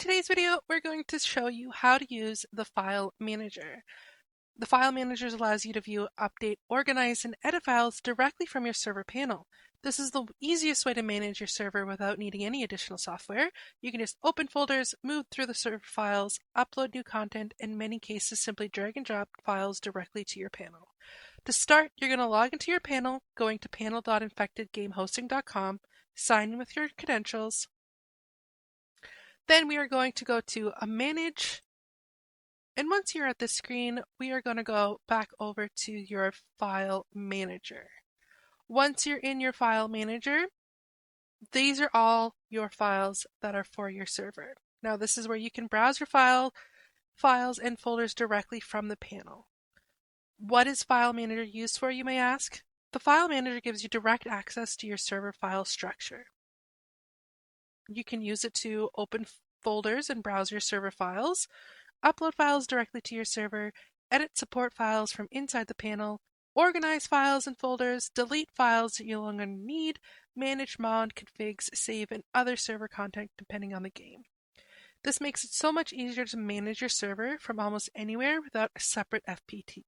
today's video, we're going to show you how to use the File Manager. The File Manager allows you to view, update, organize, and edit files directly from your server panel. This is the easiest way to manage your server without needing any additional software. You can just open folders, move through the server files, upload new content, and in many cases simply drag and drop files directly to your panel. To start, you're going to log into your panel, going to panel.infectedgamehosting.com, sign in with your credentials. Then we are going to go to Manage, and once you're at this screen, we are going to go back over to your File Manager. Once you're in your File Manager, these are all your files that are for your server. Now this is where you can browse your files and folders directly from the panel. What is File Manager used for, you may ask? The File Manager gives you direct access to your server file structure. You can use it to open folders and browse your server files, upload files directly to your server, edit support files from inside the panel, organize files and folders, delete files that you no longer need, manage mod, configs, save, and other server content depending on the game. This makes it so much easier to manage your server from almost anywhere without a separate FPT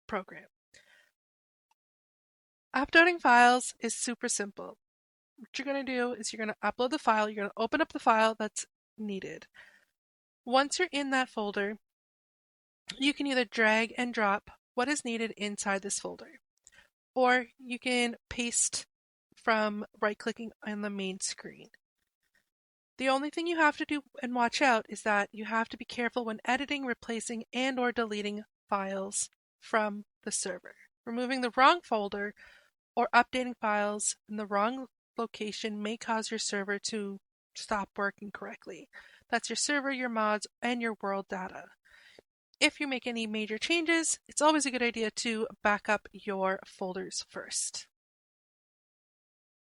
program. Uploading files is super simple. What you're going to do is you're going to upload the file, you're going to open up the file that's needed. Once you're in that folder, you can either drag and drop what is needed inside this folder, or you can paste from right-clicking on the main screen. The only thing you have to do and watch out is that you have to be careful when editing, replacing, and or deleting files from the server. Removing the wrong folder or updating files in the wrong location may cause your server to stop working correctly. That's your server, your mods, and your world data. If you make any major changes, it's always a good idea to back up your folders first.